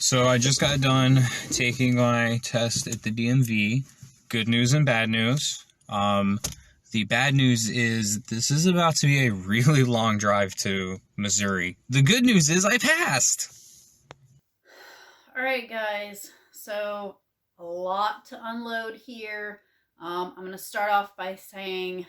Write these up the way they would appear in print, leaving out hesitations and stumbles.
So I just got done taking my test at the DMV. Good news and bad news. The bad news is this is about to be a really long drive to Missouri. The good news is I passed. All right, guys. So a lot to unload here. I'm going to start off by saying,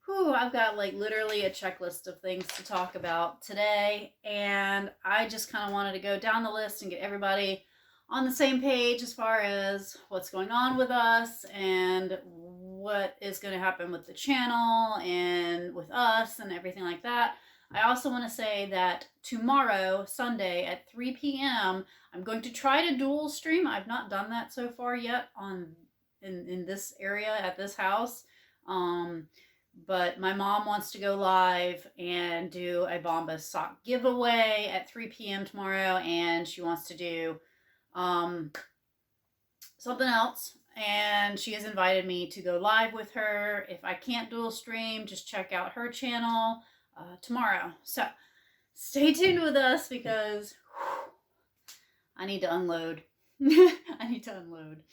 I've got like literally a checklist of things to talk about today. And I just kind of wanted to go down the list and get everybody on the same page as far as what's going on with us and what is going to happen with the channel and with us and everything like that. I also want to say that tomorrow, Sunday at 3 p.m., I'm going to try to dual stream. I've not done that so far yet in this area at this house. But my mom wants to go live and do a Bombas sock giveaway at 3 p.m. tomorrow, and she wants to do something else. And she has invited me to go live with her. If I can't dual stream, just check out her channel tomorrow. So stay tuned with us because I need to unload. I need to unload.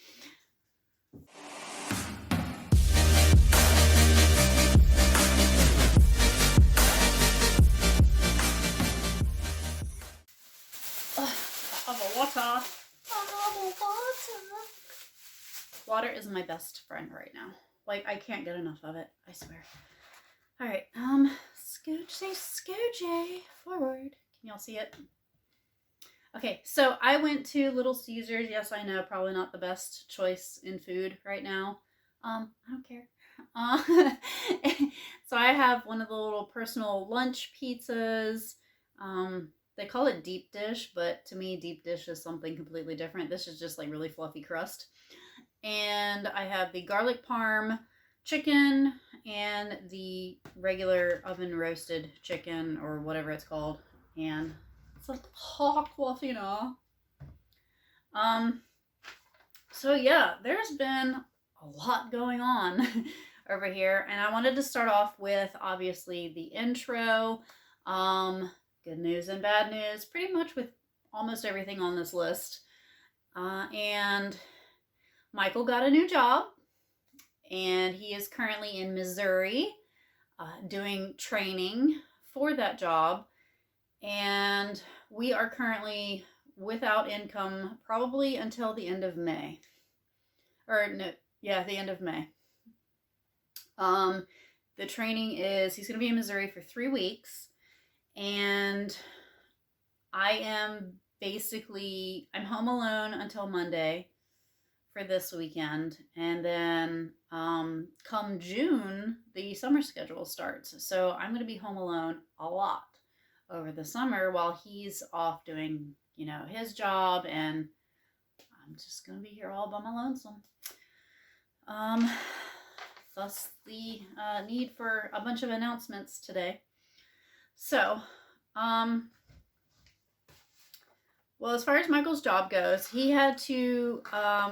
Water. Water is my best friend right now. Like, I can't get enough of it. I swear. All right. Scooch forward. Can y'all see it? Okay, so I went to Little Caesars. Yes, I know, probably not the best choice in food right now. I don't care. So I have one of the little personal lunch pizzas. They call it deep dish, but to me, deep dish is something completely different. This is just like really fluffy crust. And I have the garlic parm chicken and the regular oven roasted chicken or whatever it's called. And it's like aquafina. So yeah, there's been a lot going on over here. And I wanted to start off with obviously the intro. Good news and bad news, pretty much with almost everything on this list. And Michael got a new job, and he is currently in Missouri doing training for that job. And we are currently without income probably until the end of May. The end of May. The training is, he's going to be in Missouri for 3 weeks. And I'm home alone until Monday for this weekend. And then come June, the summer schedule starts. So I'm going to be home alone a lot over the summer while he's off doing, his job. And I'm just going to be here all by my lonesome. Thus the need for a bunch of announcements today. So, well, as far as Michael's job goes, he had to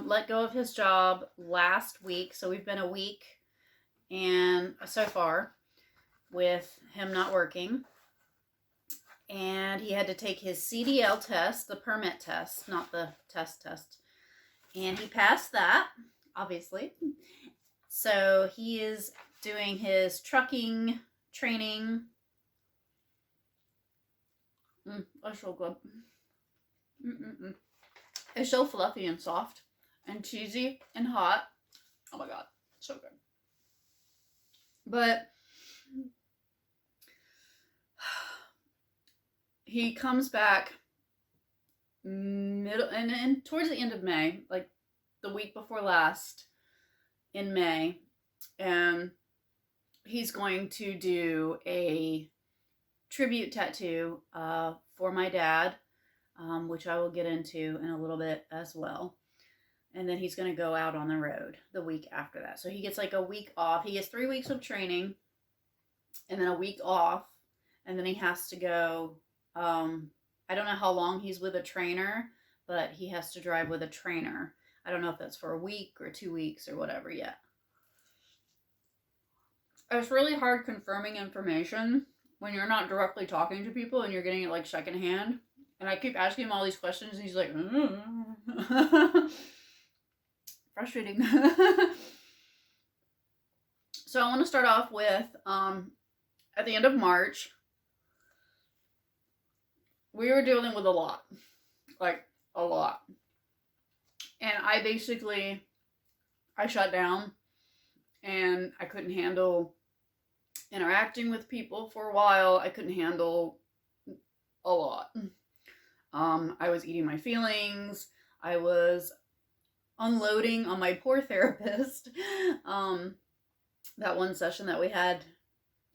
let go of his job last week. So we've been a week and so far with him not working. And he had to take his CDL test, the permit test, not the test. And he passed that, obviously. So he is doing his trucking training. That's so good. It's so fluffy and soft and cheesy and hot. Oh my god, so good. But he comes back and towards the end of May, like the week before last in May, and he's going to do a tribute tattoo for my dad, which I will get into in a little bit as well. And then he's going to go out on the road the week after that. So he gets like a week off. He gets 3 weeks of training and then a week off. And then he has to go, I don't know how long he's with a trainer, but he has to drive with a trainer. I don't know if that's for a week or 2 weeks or whatever yet. It's really hard confirming information when you're not directly talking to people and you're getting it like secondhand. And I keep asking him all these questions, and he's like, frustrating. So I want to start off with, at the end of March, we were dealing with a lot. Like, a lot. And I shut down, and I couldn't handle interacting with people for a while. I couldn't handle a lot. I was eating my feelings. I was unloading on my poor therapist. That one session that we had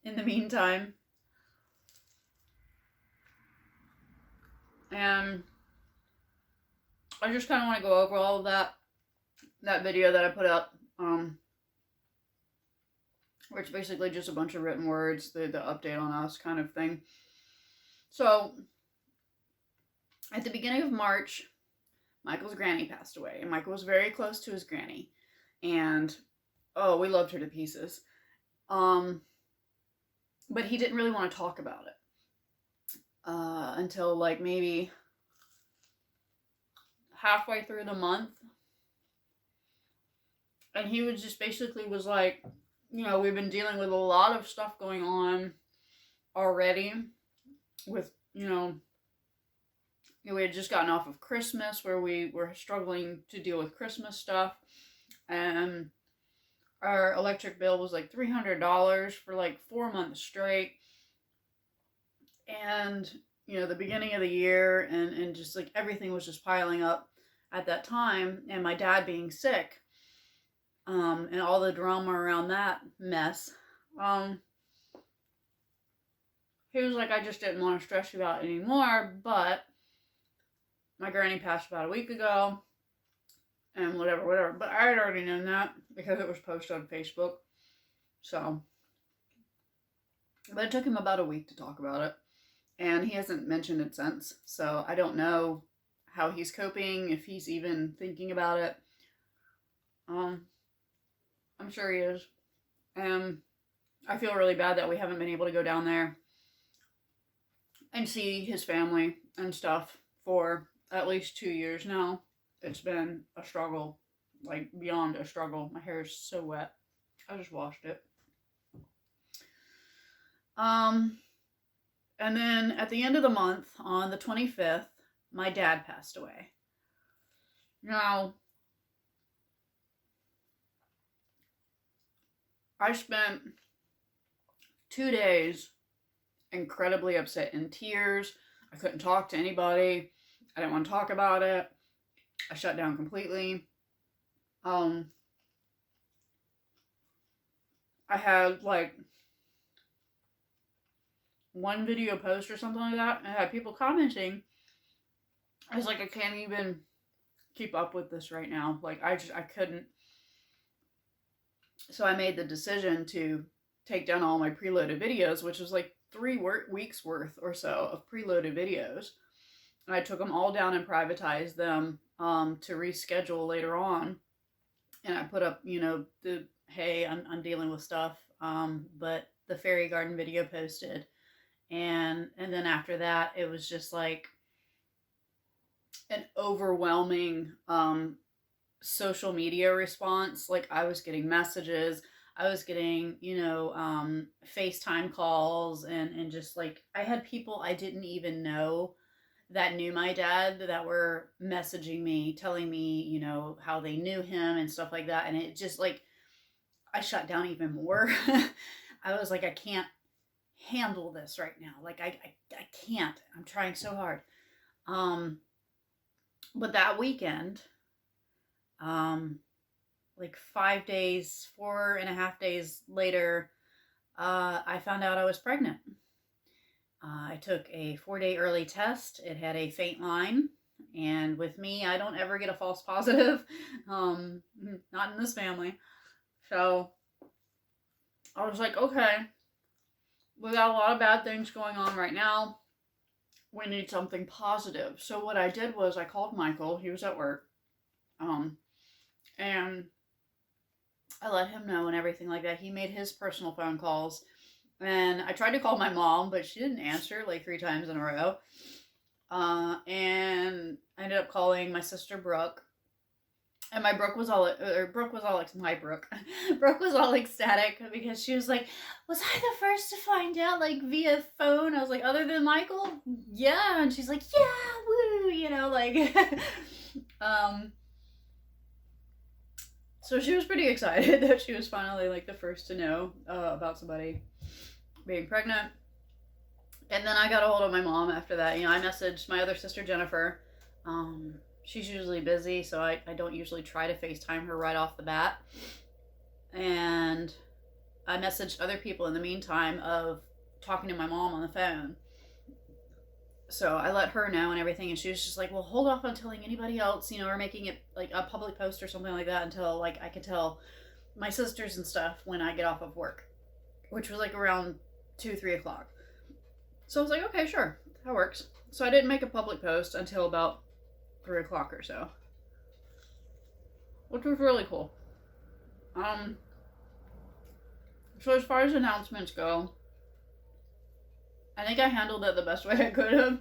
in the meantime. And I just kind of want to go over all of that video that I put up, where it's basically just a bunch of written words, the update on us kind of thing. So, at the beginning of March, Michael's granny passed away, and Michael was very close to his granny, and oh, we loved her to pieces. But he didn't really want to talk about it until like maybe halfway through the month. And he was just basically was like, we've been dealing with a lot of stuff going on already with, we had just gotten off of Christmas, where we were struggling to deal with Christmas stuff, and our electric bill was like $300 for like 4 months straight. And, the beginning of the year, and just like everything was just piling up at that time, and my dad being sick, and all the drama around that mess. He was like, I just didn't want to stress you out anymore, but my granny passed about a week ago, and whatever. But I had already known that because it was posted on Facebook. So, but it took him about a week to talk about it, and he hasn't mentioned it since. So I don't know how he's coping, if he's even thinking about it. I'm sure he is. And I feel really bad that we haven't been able to go down there and see his family and stuff for at least 2 years now. It's been a struggle, like beyond a struggle. My hair is so wet. I just washed it. And then at the end of the month, on the 25th, my dad passed away. Now, I spent 2 days incredibly upset, in tears. I couldn't talk to anybody. I didn't want to talk about it. I shut down completely. I had like one video post or something like that, and I had people commenting. I was like, I can't even keep up with this right now. Like, I couldn't. So I made the decision to take down all my preloaded videos, which was like 3 weeks worth or so of preloaded videos. And I took them all down and privatized them to reschedule later on. And I put up, the, hey, I'm dealing with stuff. But the fairy garden video posted. And then after that, it was just like an overwhelming social media response. Like, I was getting messages, I was getting, FaceTime calls, and just like, I had people I didn't even know that knew my dad that were messaging me, telling me, how they knew him and stuff like that. And it just like, I shut down even more. I was like, I can't handle this right now. Like, I can't. I'm trying so hard. But that weekend, like 5 days, 4.5 days later, I found out I was pregnant. I took a 4-day early test. It had a faint line. And with me, I don't ever get a false positive. Not in this family. So I was like, okay, we got a lot of bad things going on right now. We need something positive. So what I did was I called Michael. He was at work. And I let him know and everything like that. He made his personal phone calls. And I tried to call my mom, but she didn't answer like 3 times in a row. And I ended up calling my sister Brooke. And my Brooke was all, or Brooke was all, my Brooke. Brooke was all ecstatic because she was like, was I the first to find out, like, via phone? I was like, other than Michael? Yeah. And she's like, yeah, woo, you know, like, so she was pretty excited that she was finally, like, the first to know about somebody being pregnant. And then I got a hold of my mom after that. You know, I messaged my other sister, Jennifer. She's usually busy, so I don't usually try to FaceTime her right off the bat. And I messaged other people in the meantime of talking to my mom on the phone. So I let her know and everything, and she was just like, well, hold off on telling anybody else, you know, or making it like a public post or something like that until, like, I could tell my sisters and stuff when I get off of work, which was like around 2-3 o'clock. So I was like, okay, sure, that works. So I didn't make a public post until about 3 o'clock or so, which was really cool. So as far as announcements go, I think I handled it the best way I could have.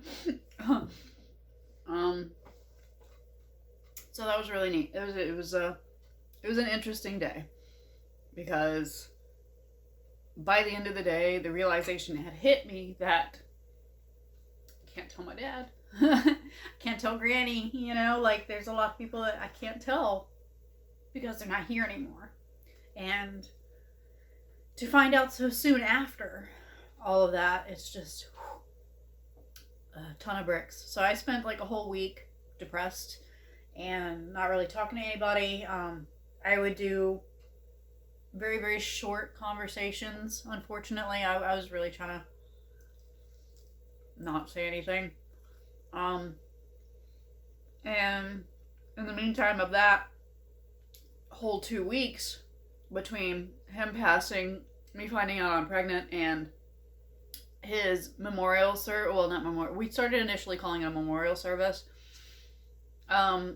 So that was really neat. It was an interesting day because by the end of the day, the realization had hit me that I can't tell my dad. Can't tell Granny, you know, like, there's a lot of people that I can't tell because they're not here anymore. And to find out so soon after all of that, it's just a ton of bricks. So I spent like a whole week depressed and not really talking to anybody. I would do very, very short conversations. Unfortunately, I was really trying to not say anything. And in the meantime of that whole 2 weeks between him passing, me finding out I'm pregnant, and his memorial service, well, not memorial, we started initially calling it a memorial service,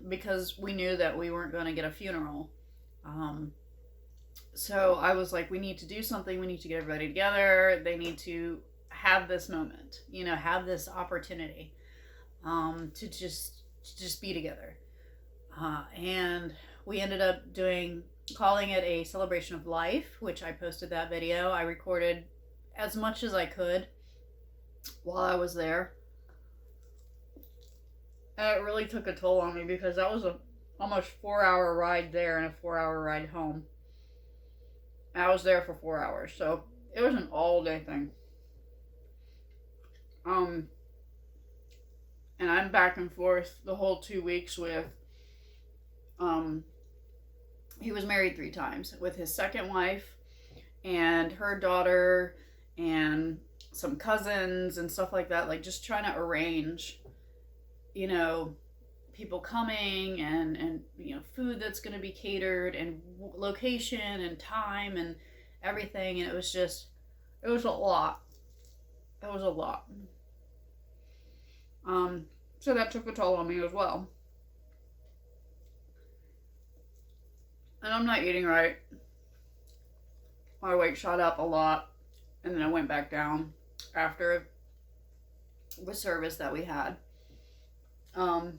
because we knew that we weren't going to get a funeral. So I was like, we need to do something, we need to get everybody together, they need to have this moment, you know, have this opportunity, to just be together. And we ended up calling it a celebration of life, which I posted that video. I recorded as much as I could while I was there. And it really took a toll on me because that was a almost 4-hour ride there and a 4-hour ride home. I was there for 4 hours, so it was an all-day thing. And I'm back and forth the whole 2 weeks with, he was married 3 times with his second wife and her daughter and some cousins and stuff like that, like just trying to arrange, you know, people coming and you know, food that's going to be catered and location and time and everything. And it was a lot. It was a lot. So that took a toll on me as well. And I'm not eating right. My weight shot up a lot, and then I went back down after the service that we had. And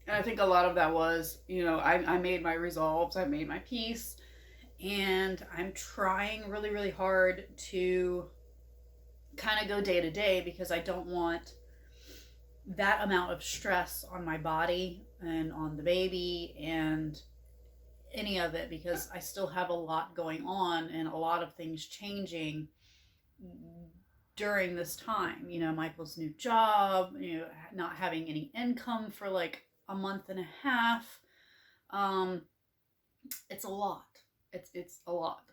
I think a lot of that was, you know, I made my resolves, I made my peace, and I'm trying really, really hard to kind of go day to day because I don't want that amount of stress on my body and on the baby and any of it, because I still have a lot going on and a lot of things changing during this time. You know, Michael's new job, you know, not having any income for like a month and a half. It's a lot. It's a lot.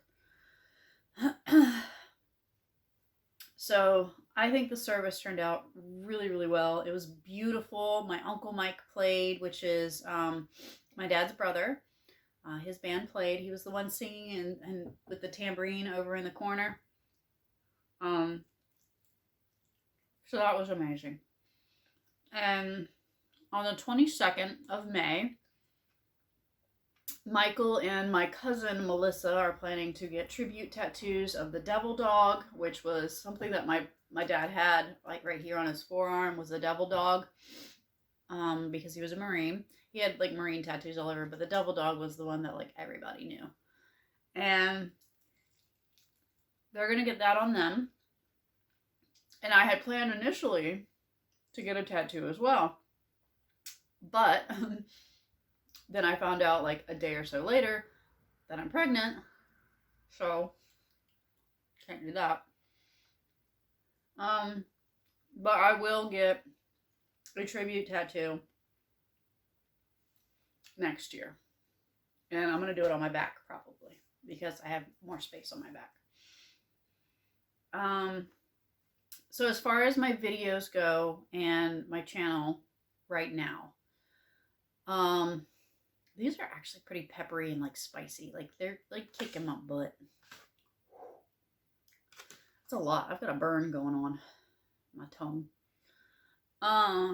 So I think the service turned out really, really well. It was beautiful. My Uncle Mike played, which is my dad's brother. His band played. He was the one singing and with the tambourine over in the corner. So that was amazing. And on the 22nd of May, Michael and my cousin Melissa are planning to get tribute tattoos of the devil dog, which was something that my dad had, like right here on his forearm was a devil dog, because he was a Marine. He had like Marine tattoos all over, but the devil dog was the one that like everybody knew. And they're gonna get that on them. And I had planned initially to get a tattoo as well. But then I found out like a day or so later that I'm pregnant. So can't do that. But I will get a tribute tattoo next year. And I'm going to do it on my back probably because I have more space on my back. So as far as my videos go and my channel right now, these are actually pretty peppery and like spicy. Like they're like kicking my butt. It's a lot. I've got a burn going on my tongue.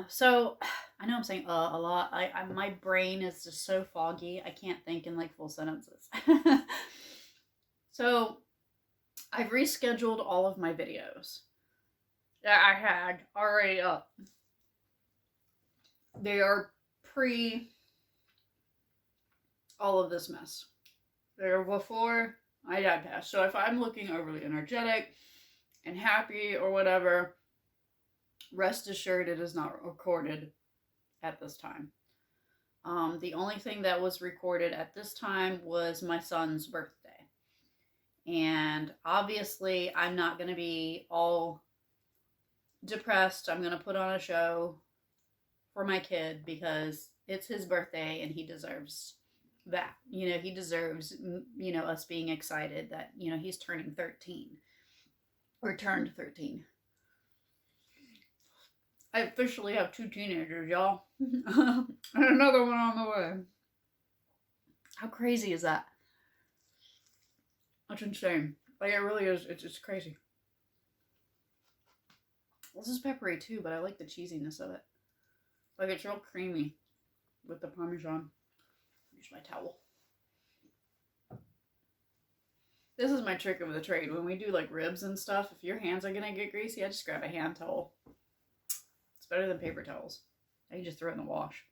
So I know I'm saying a lot. My brain is just so foggy. I can't think in like full sentences. So I've rescheduled all of my videos that I had already up. They are pre all of this mess. They're before my dad passed. So if I'm looking overly energetic and happy or whatever, rest assured it is not recorded at this time. The only thing that was recorded at this time was my son's birthday. And obviously I'm not going to be all depressed. I'm going to put on a show for my kid because it's his birthday and he deserves that. You know, he deserves, you know, us being excited that, you know, he's turning 13 or turned 13. I officially have 2 teenagers, y'all. And another one on the way. How crazy is that? That's insane. Like, it really is. It's crazy. This is peppery too, but I like the cheesiness of it. Like, it's real creamy with the Parmesan. Use my towel. This is my trick of the trade. When we do, like, ribs and stuff, if your hands are gonna get greasy, I just grab a hand towel. It's better than paper towels. I can just throw it in the wash.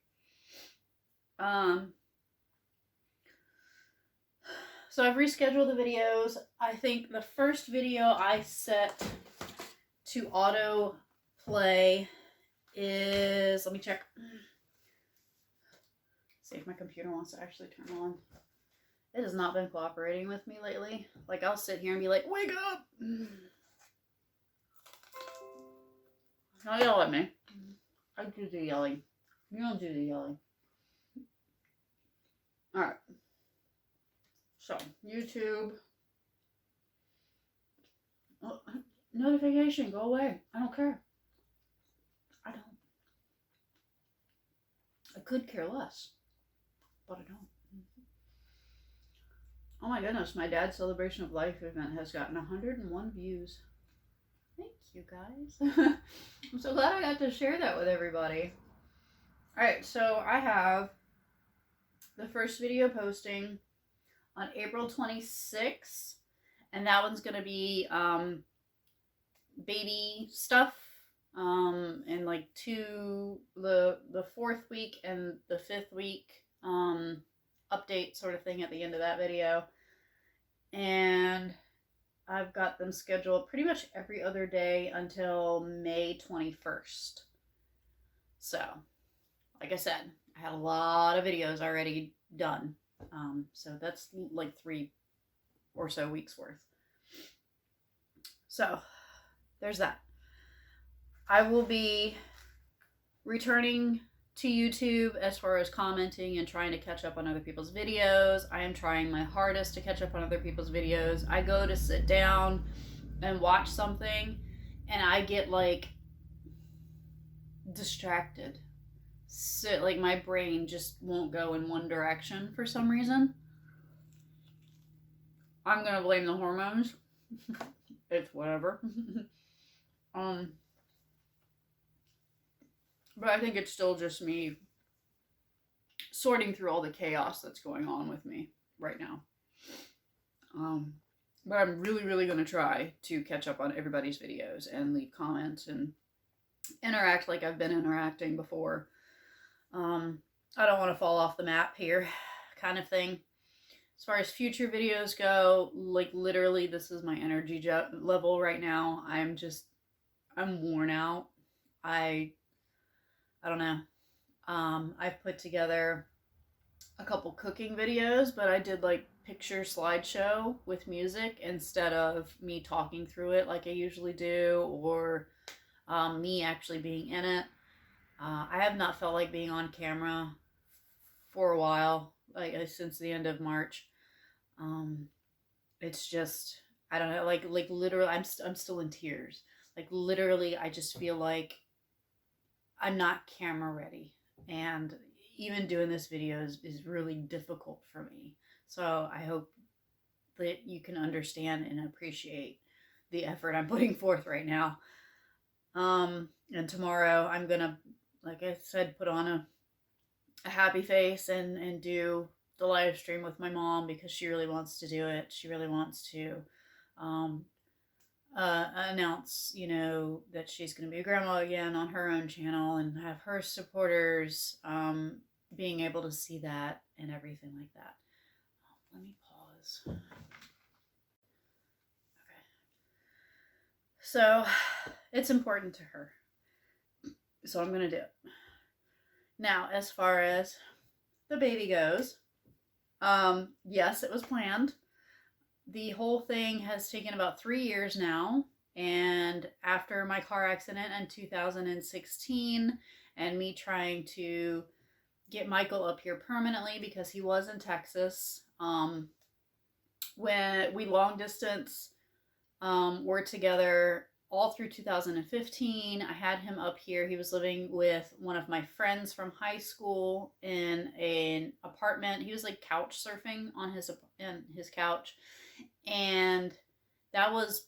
So I've rescheduled the videos. I think the first video I set to auto play is, let me check. See if my computer wants to actually turn on. It has not been cooperating with me lately. Like, I'll sit here and be like, wake up! Don't yell at me. I do the yelling. You don't do the yelling. Alright. So, YouTube. Oh, notification, go away. I don't care. I don't. I could care less. But I don't. Oh my goodness, my dad's Celebration of Life event has gotten 101 views. Thank you, guys. I'm so glad I got to share that with everybody. Alright, so I have the first video posting on April 26th, and that one's going to be baby stuff, and like the 4th week and the 5th week update sort of thing at the end of that video. And I've got them scheduled pretty much every other day until May 21st. So, like I said, I had a lot of videos already done. So that's like 3 or so weeks worth. So, there's that. I will be returning to YouTube as far as commenting and trying to catch up on other people's videos. I am trying my hardest to catch up on other people's videos. I go to sit down and watch something and I get like distracted. So, like, my brain just won't go in one direction for some reason. I'm gonna blame the hormones. It's whatever. But I think it's still just me sorting through all the chaos that's going on with me right now. But I'm really going to try to catch up on everybody's videos and leave comments and interact like I've been interacting before. I don't want to fall off the map here, kind of thing. As far as future videos go, like literally this is my energy level right now. I'm worn out. I don't know. I've put together a couple cooking videos, but I did like picture slideshow with music instead of me talking through it like I usually do, or me actually being in it. I have not felt like being on camera for a while, like since the end of March. It's just, I don't know, like literally I'm still in tears. Like literally I just feel like I'm not camera ready, and even doing this video is really difficult for me. So I hope that you can understand and appreciate the effort I'm putting forth right now. And tomorrow I'm gonna, like I said, put on a happy face and do the live stream with my mom, because she really wants to do it. She really wants to announce, that she's going to be a grandma again on her own channel and have her supporters being able to see that and everything like that. Let me pause. Okay. So it's important to her. So I'm going to do it. Now, as far as the baby goes, yes, it was planned. The whole thing has taken about 3 years now, and after my car accident in 2016 and me trying to get Michael up here permanently because he was in Texas, when we long distance were together all through 2015. I had him up here. He was living with one of my friends from high school in an apartment. He was like couch surfing on his couch. And that was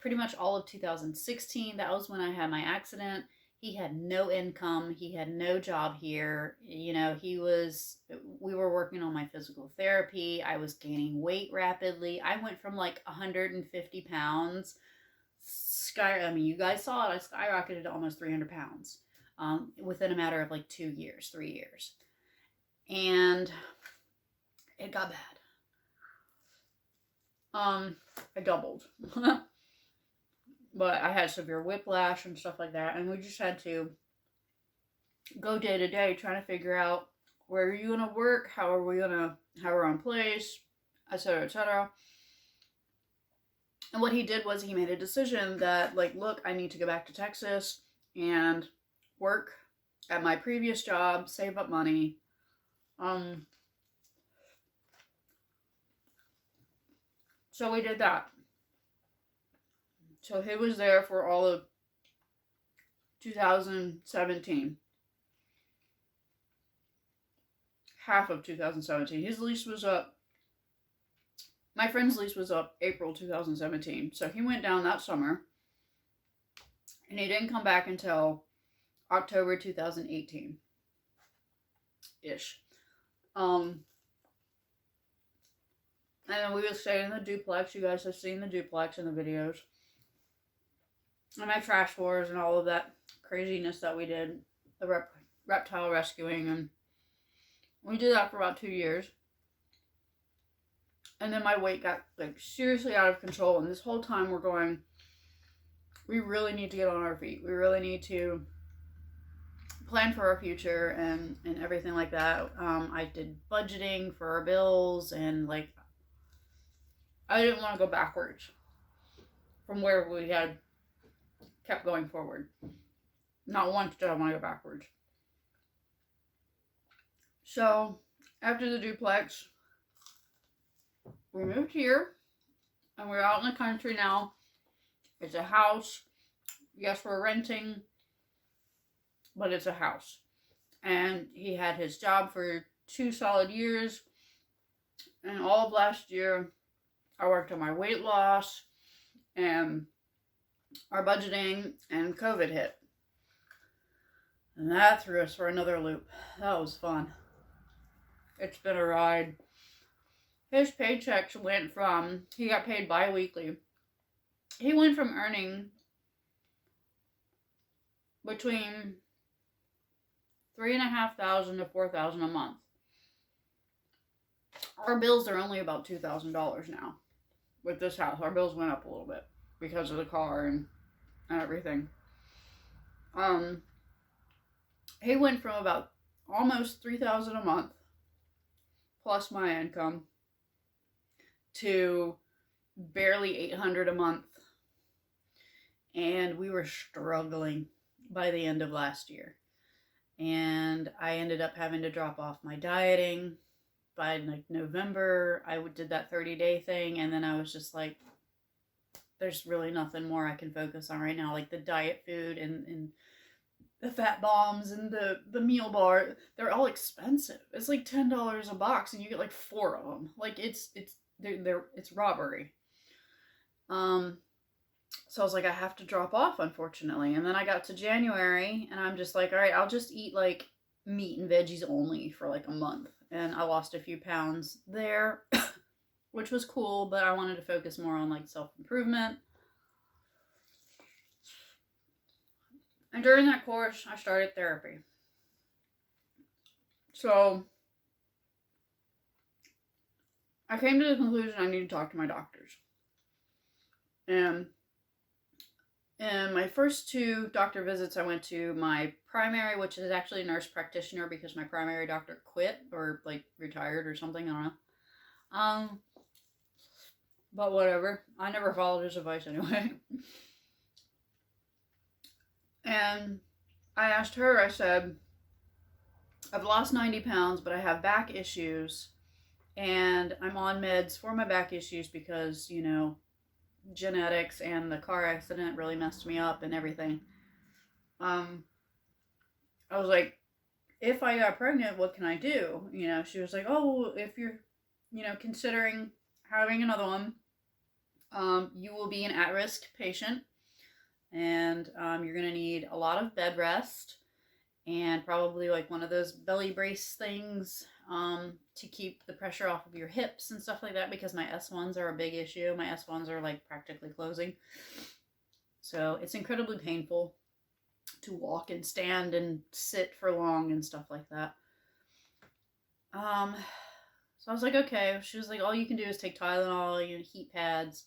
pretty much all of 2016. That was when I had my accident. He had no income. He had no job here. We were working on my physical therapy. I was gaining weight rapidly. I went from like 150 pounds. You guys saw it. I skyrocketed to almost 300 pounds within a matter of like 3 years. And it got bad. I doubled. But I had severe whiplash and stuff like that, and we just had to go day to day trying to figure out where are you going to work, how are we going to have our own place, etc., etc. And what he did was he made a decision that, like, look, I need to go back to Texas and work at my previous job, save up money. So we did that. So he was there for all of 2017. Half of 2017. His lease was up. My friend's lease was up April 2017. So he went down that summer. And he didn't come back until October 2018. Ish. And then we would stay in the duplex. You guys have seen the duplex in the videos. And my trash wars and all of that craziness that we did. The reptile rescuing. And we did that for about 2 years. And then my weight got like seriously out of control. And this whole time we're going, we really need to get on our feet. We really need to plan for our future and everything like that. I did budgeting for our bills, and like I didn't want to go backwards from where we had kept going forward. Not once did I want to go backwards. So after the duplex, we moved here, and we're out in the country now. It's a house. Yes, we're renting, but it's a house. And he had his job for 2 solid years. And all of last year, I worked on my weight loss and our budgeting, and COVID hit. And that threw us for another loop. That was fun. It's been a ride. His paychecks went from, he got paid bi-weekly. He went from earning between $3,500 to $4,000 a month. Our bills are only about $2,000 now with this house. Our bills went up a little bit because of the car and everything. He went from about almost $3,000 a month plus my income to barely $800 a month, and we were struggling by the end of last year. And I ended up having to drop off my dieting by like November. I did that 30-day thing, and then I was just like, there's really nothing more I can focus on right now. Like the diet food and the fat bombs and the meal bar, they're all expensive. It's like $10 a box, and you get like 4 of them. Like it's robbery. So I was like, I have to drop off, unfortunately. And then I got to January, and I'm just like, all right, I'll just eat like meat and veggies only for like a month. And I lost a few pounds there, which was cool, but I wanted to focus more on like self-improvement. And during that course, I started therapy. So I came to the conclusion I need to talk to my doctors. And in my first 2 doctor visits, I went to my primary, which is actually a nurse practitioner because my primary doctor quit or like retired or something. I don't know. But whatever. I never followed his advice anyway. And I asked her, I said, I've lost 90 pounds, but I have back issues, and I'm on meds for my back issues because, you know, genetics and the car accident really messed me up and everything. I was like, if I got pregnant, what can I do? You know, she was like, oh, if you're, you know, considering having another one, you will be an at-risk patient, and you're going to need a lot of bed rest and probably like one of those belly brace things to keep the pressure off of your hips and stuff like that, because my S1s are a big issue. My S1s are like practically closing. So it's incredibly painful to walk and stand and sit for long and stuff like that. So I was like, okay. She was like, all you can do is take Tylenol, you know, heat pads,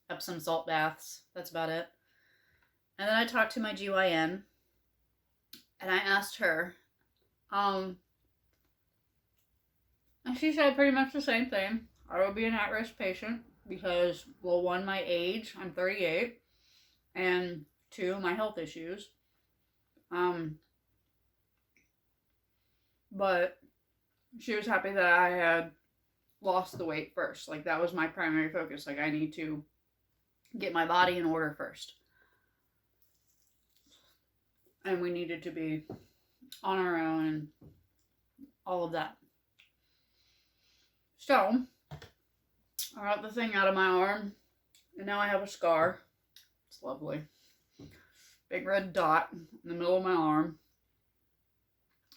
Epsom salt baths. That's about it. And then I talked to my GYN, and I asked her, and she said pretty much the same thing. I will be an at-risk patient because, well, 1, my age, I'm 38, and 2, my health issues. But she was happy that I had lost the weight first. Like, that was my primary focus. Like, I need to get my body in order first. And we needed to be on our own and all of that. So, I got the thing out of my arm, and now I have a scar. It's lovely. Big red dot in the middle of my arm.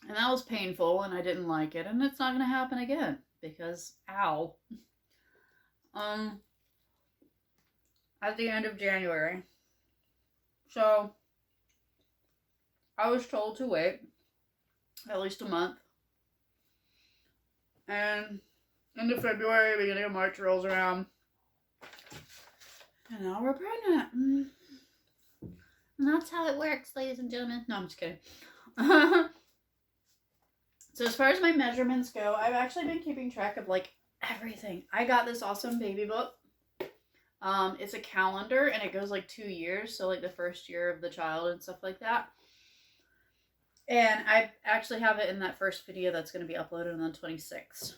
And that was painful, and I didn't like it, and it's not going to happen again, because, ow. At the end of January. So, I was told to wait at least a month. And end of February, beginning of March rolls around. And now we're pregnant. And that's how it works, ladies and gentlemen. No, I'm just kidding. So as far as my measurements go, I've actually been keeping track of like everything. I got this awesome baby book. It's a calendar, and it goes like 2 years. So like the first year of the child and stuff like that. And I actually have it in that first video that's going to be uploaded on the 26th.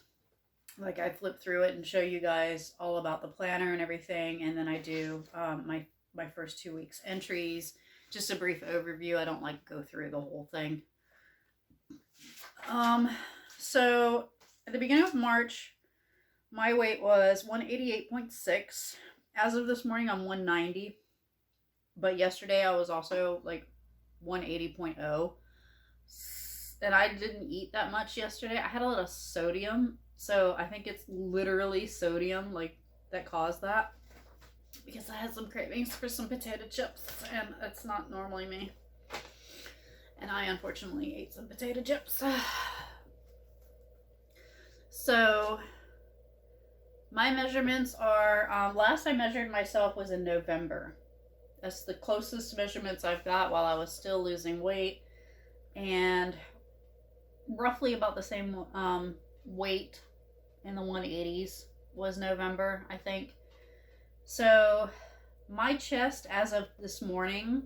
Like, I flip through it and show you guys all about the planner and everything. And then I do my first 2 weeks entries. Just a brief overview. I don't like go through the whole thing. So at the beginning of March, my weight was 188.6. As of this morning, I'm 190. But yesterday I was also like 180.0. and I didn't eat that much yesterday. I had a lot of sodium, so I think it's literally sodium like that caused that. Because I had some cravings for some potato chips, and it's not normally me. And I unfortunately ate some potato chips. So my measurements are, last I measured myself was in November. That's the closest measurements I've got while I was still losing weight. And roughly about the same weight in the 180s was November, I think. So my chest as of this morning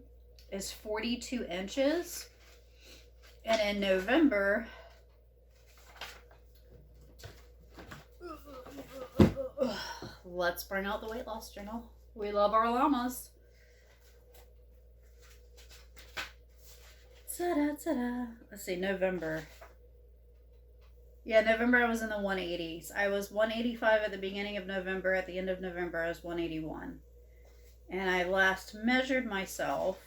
is 42 inches. And in November, let's bring out the weight loss journal. We love our llamas. Ta-da, ta-da. Let's see, November. Yeah, November I was in the 180s. I was 185 at the beginning of November. At the end of November, I was 181. And I last measured myself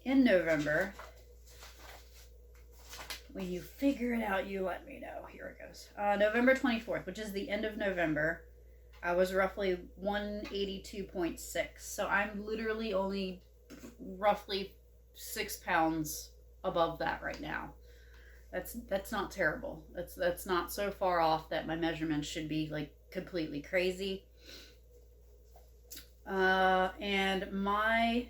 in November. When you figure it out, you let me know. Here it goes. November 24th, which is the end of November. I was roughly 182.6. So I'm literally only roughly 6 pounds above that right now. That's not terrible. That's not so far off that my measurements should be like completely crazy. And my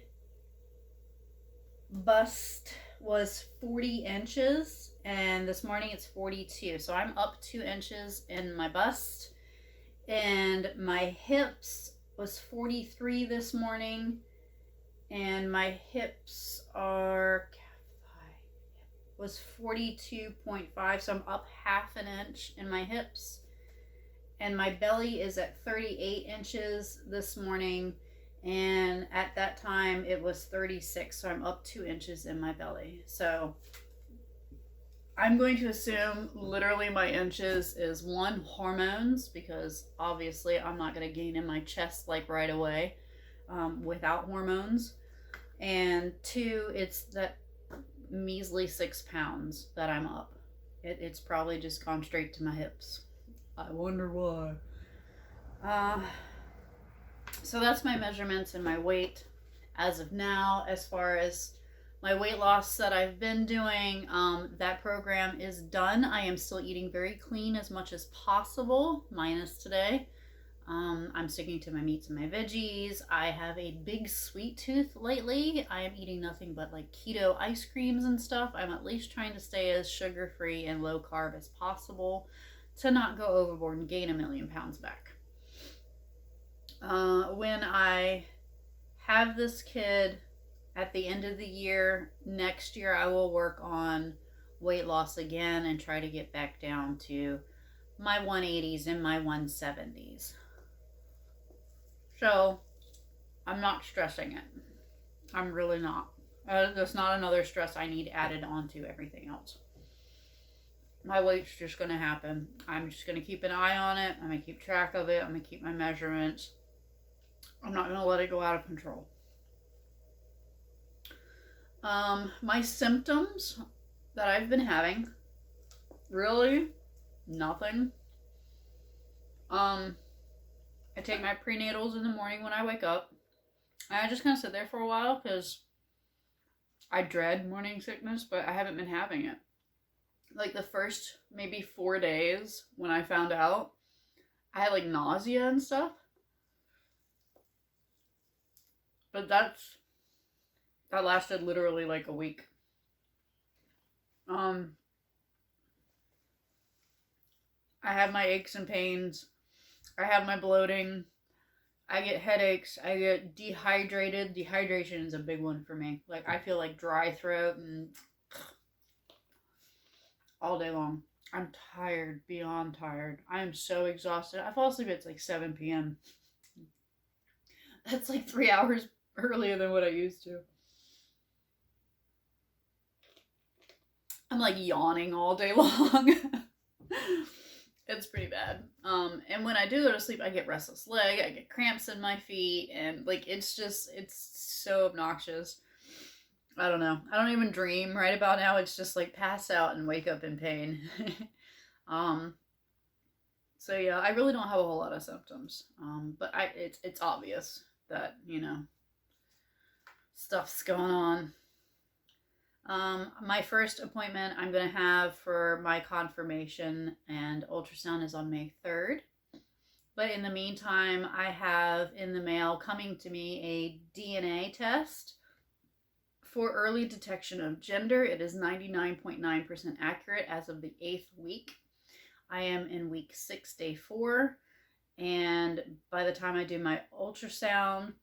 bust was 40 inches, and this morning it's 42. So I'm up 2 inches in my bust, and my hips was 43 this morning, and my hips was 42.5, so I'm up half an inch in my hips. And my belly is at 38 inches this morning, and at that time it was 36, so I'm up 2 inches in my belly. So I'm going to assume literally my inches is 1, hormones, because obviously I'm not going to gain in my chest like right away without hormones, and 2, it's that measly 6 pounds that I'm up. It's probably just gone straight to my hips. I wonder why. So that's my measurements and my weight as of now. As far as my weight loss that I've been doing, that program is done. I am still eating very clean as much as possible, minus today. I'm sticking to my meats and my veggies. I have a big sweet tooth lately. I am eating nothing but like keto ice creams and stuff. I'm at least trying to stay as sugar-free and low carb as possible to not go overboard and gain 1,000,000 pounds back. When I have this kid at the end of the year, next year, I will work on weight loss again and try to get back down to my 180s and my 170s. So, I'm not stressing it. I'm really not. There's not another stress I need added onto everything else. My weight's just going to happen. I'm just going to keep an eye on it. I'm going to keep track of it. I'm going to keep my measurements. I'm not going to let it go out of control. My symptoms that I've been having, really nothing. I take my prenatals in the morning when I wake up. And I just kind of sit there for a while because I dread morning sickness, but I haven't been having it. Like the first maybe 4 days when I found out, I had like nausea and stuff. But that lasted literally like a week. I have my aches and pains. I have my bloating. I get headaches. I get dehydrated. Dehydration is a big one for me. Like I feel like dry throat and all day long. I'm tired, beyond tired. I am so exhausted. I fall asleep at like 7 p.m. That's like 3 hours earlier than what I used to. I'm like yawning all day long. It's pretty bad. And when I do go to sleep, I get restless leg, I get cramps in my feet, and like it's so obnoxious. I don't know. I don't even dream right about now. It's just like pass out and wake up in pain. um, so yeah, I really don't have a whole lot of symptoms. But it's obvious that, you know, stuff's going on. My first appointment I'm going to have for my confirmation and ultrasound is on May 3rd. But in the meantime, I have in the mail coming to me a DNA test for early detection of gender. It is 99.9% accurate as of the 8th week. I am in week 6, day 4. And by the time I do my ultrasound,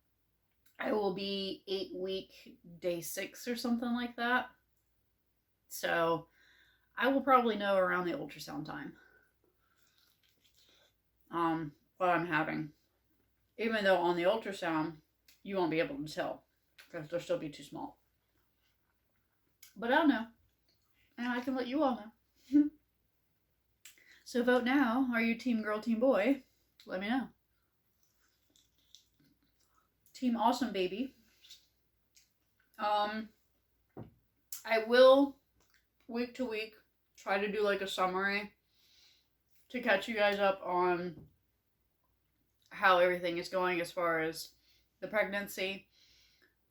I will be 8-week, day 6 or something like that. So I will probably know around the ultrasound time what I'm having. Even though on the ultrasound, you won't be able to tell because they'll still be too small. But I'll know. And I can let you all know. So vote now. Are you team girl, team boy? Let me know. Team awesome, baby. I will, week to week, try to do like a summary to catch you guys up on how everything is going as far as the pregnancy.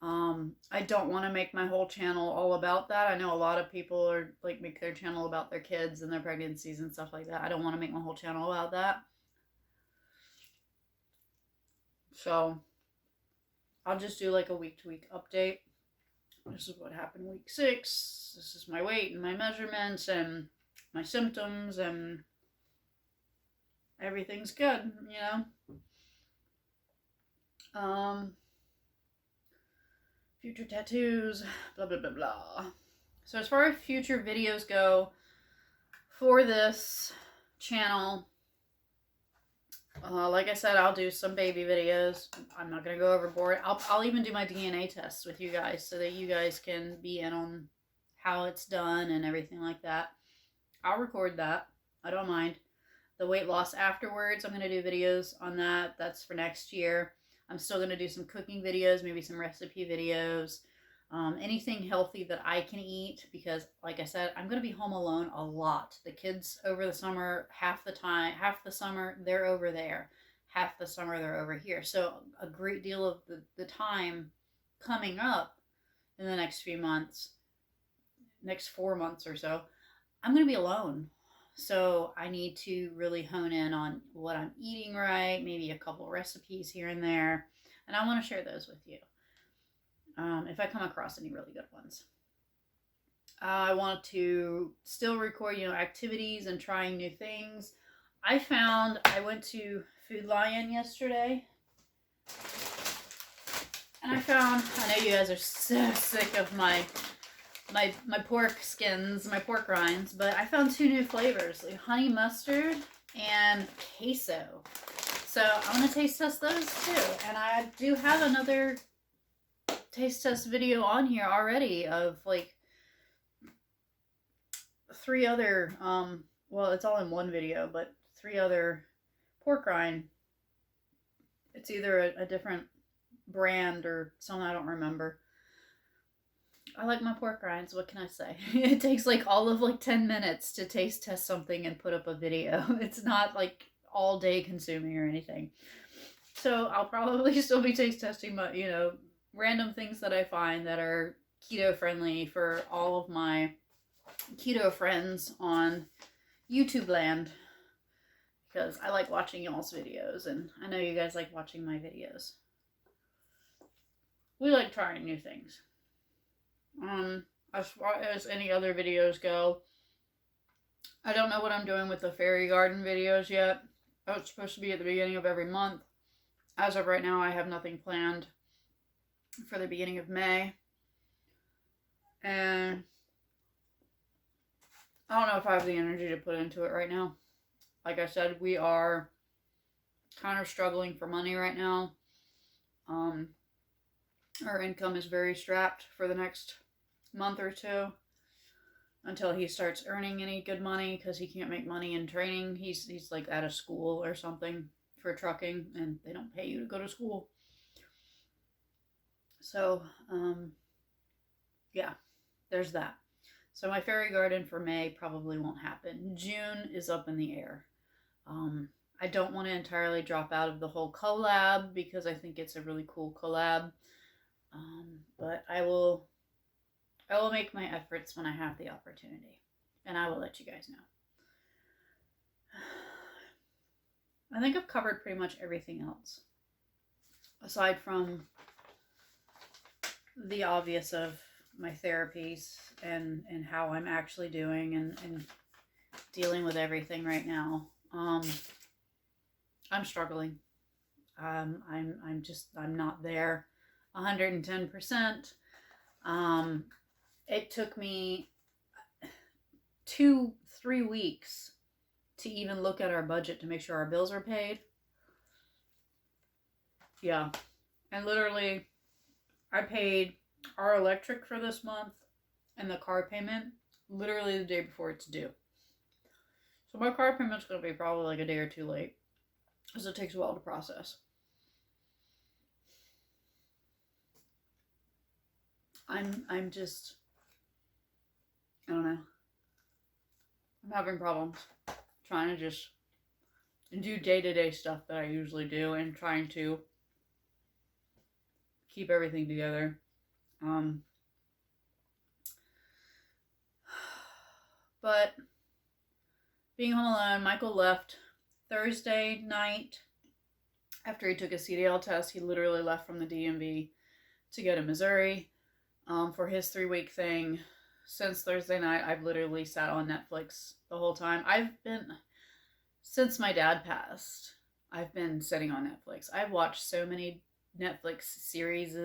I don't want to make my whole channel all about that. I know a lot of people are like make their channel about their kids and their pregnancies and stuff like that. I don't want to make my whole channel about that. So I'll just do like a week to week update. This is what happened week 6. This is my weight and my measurements and my symptoms, and everything's good, you know. Future tattoos, blah, blah, blah, blah. So as far as future videos go for this channel, like I said, I'll do some baby videos. I'm not going to go overboard. I'll even do my DNA tests with you guys so that you guys can be in on how it's done and everything like that. I'll record that. I don't mind. The weight loss afterwards, I'm going to do videos on that. That's for next year. I'm still going to do some cooking videos, maybe some recipe videos, anything healthy that I can eat, because like I said, I'm going to be home alone a lot. The kids over the summer, half the summer, they're over there. Half the summer, they're over here. So a great deal of the time coming up in the next few months, next 4 months or so, I'm going to be alone. So I need to really hone in on what I'm eating right, maybe a couple recipes here and there, and I want to share those with you if I come across any really good ones. I want to still record, you know, activities and trying new things. I went to Food Lion yesterday, and I know you guys are so sick of my pork skins, my pork rinds, but I found 2 new flavors, like honey mustard and queso. So I'm going to taste test those too. And I do have another taste test video on here already of like 3 other, well, it's all in one video, but 3 other pork rind. It's either a different brand or something, I don't remember. I like my pork rinds, what can I say? It takes like all of like 10 minutes to taste test something and put up a video. It's not like all day consuming or anything. So I'll probably still be taste testing, but you know, random things that I find that are keto friendly for all of my keto friends on YouTube land. Because I like watching y'all's videos, and I know you guys like watching my videos. We like trying new things. As far as any other videos go, I don't know what I'm doing with the fairy garden videos yet. Oh, it's supposed to be at the beginning of every month. As of right now, I have nothing planned for the beginning of May. And I don't know if I have the energy to put into it right now. Like I said, we are kind of struggling for money right now. Our income is very strapped for the next month or 2 until he starts earning any good money, because he can't make money in training. He's like at a school or something for trucking, and they don't pay you to go to school. So yeah, there's that. So my fairy garden for May probably won't happen. June is up in the air. I don't want to entirely drop out of the whole collab because I think it's a really cool collab. But I will make my efforts when I have the opportunity, and I will let you guys know. I think I've covered pretty much everything else, aside from the obvious of my therapies and how I'm actually doing and dealing with everything right now. I'm struggling. I'm not there 110%. It took me 2-3 weeks to even look at our budget to make sure our bills are paid. Yeah. And literally, I paid our electric for this month and the car payment literally the day before it's due. So my car payment's going to be probably like a day or two late, because it takes a while to process. I'm just, I don't know. I'm having problems trying to just do day-to-day stuff that I usually do and trying to keep everything together. But being home alone, Michael left Thursday night after he took a CDL test. He literally left from the DMV to go to Missouri for his 3-week thing. Since Thursday night, I've literally sat on Netflix the whole time. Since my dad passed, I've been sitting on Netflix. I've watched so many Netflix series.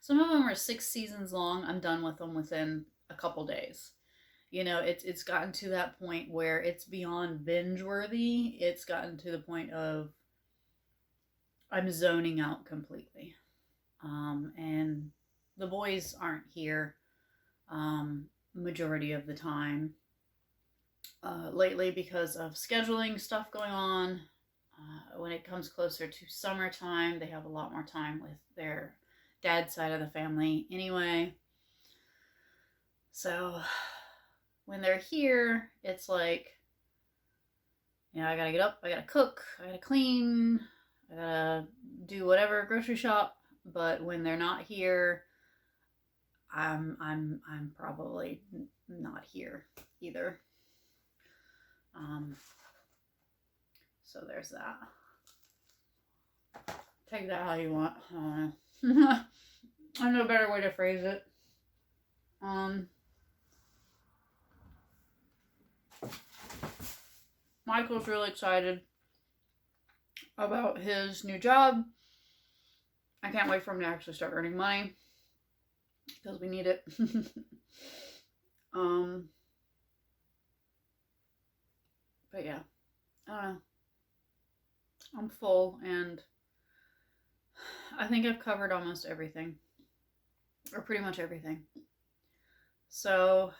Some of them are 6 seasons long. I'm done with them within a couple days. You know, it's gotten to that point where it's beyond binge worthy. It's gotten to the point of I'm zoning out completely. And the boys aren't here majority of the time lately because of scheduling stuff going on. When it comes closer to summertime, they have a lot more time with their dad's side of the family anyway. So when they're here, it's like, you know, I gotta get up, I gotta cook, I gotta clean, I gotta do whatever, grocery shop. But when they're not here, I'm probably not here either. So there's that. Take that how you want. I don't know. I have no better way to phrase it. Michael's really excited about his new job. I can't wait for him to actually start earning money, because we need it. But yeah, I don't know. I'm full, and I think I've covered almost everything, or pretty much everything. So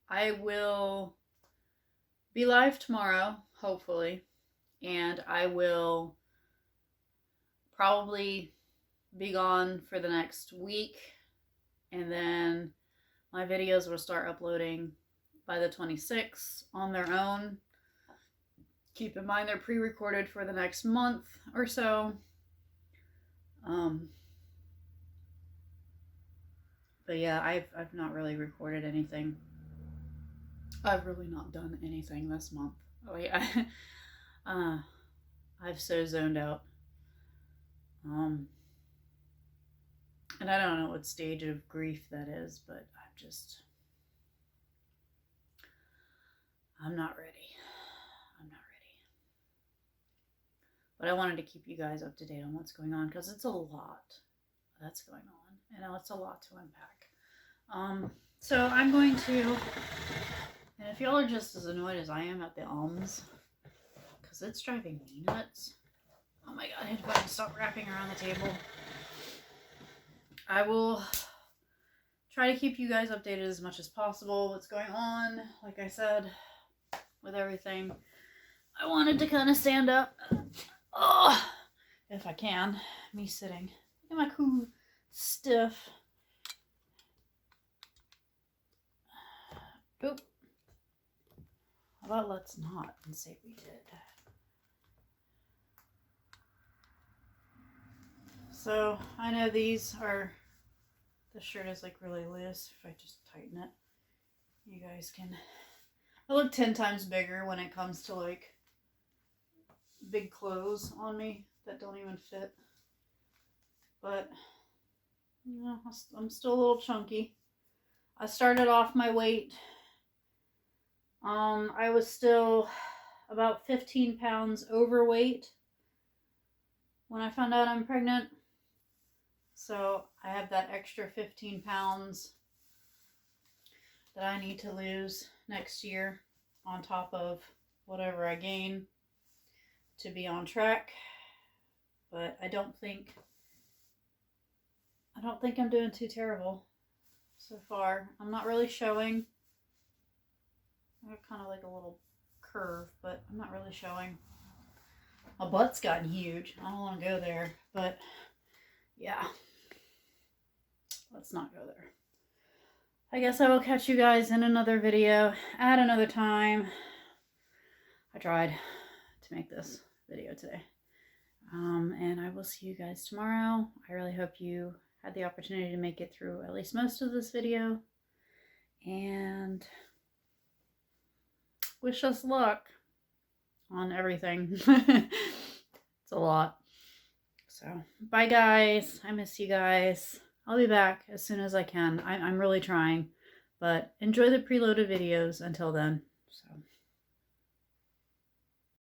I will be live tomorrow, hopefully, and I will probably be gone for the next week, and then my videos will start uploading by the 26th on their own. Keep in mind they're pre-recorded for the next month or so. But yeah, I've not really recorded anything. I've really not done anything this month. Oh yeah, I've so zoned out. And I don't know what stage of grief that is, but I'm not ready. But I wanted to keep you guys up to date on what's going on, because it's a lot that's going on. You know, it's a lot to unpack. So I'm going to, and if y'all are just as annoyed as I am at the ums, because it's driving me nuts. Oh my god, I had to stop wrapping around the table. I will try to keep you guys updated as much as possible what's going on. Like I said, with everything, I wanted to kind of stand up. Oh, if I can. Me sitting. Look at my cool stiff. Oop. How about let's not and say we did. So I know these are, the shirt is like really loose. If I just tighten it, you guys can, I look 10 times bigger when it comes to like big clothes on me that don't even fit. But, you know, I'm still a little chunky. I started off my weight. I was still about 15 pounds overweight when I found out I'm pregnant. So I have that extra 15 pounds that I need to lose next year on top of whatever I gain to be on track. But I don't think I'm doing too terrible so far. I'm not really showing. I have kind of like a little curve, but I'm not really showing. My butt's gotten huge. I don't want to go there, but yeah. Let's not go there. I guess I will catch you guys in another video at another time. I tried to make this video today. And I will see you guys tomorrow. I really hope you had the opportunity to make it through at least most of this video. And wish us luck on everything. It's a lot. So, bye guys. I miss you guys. I'll be back as soon as I can. I'm really trying. But enjoy the preloaded videos until then. So.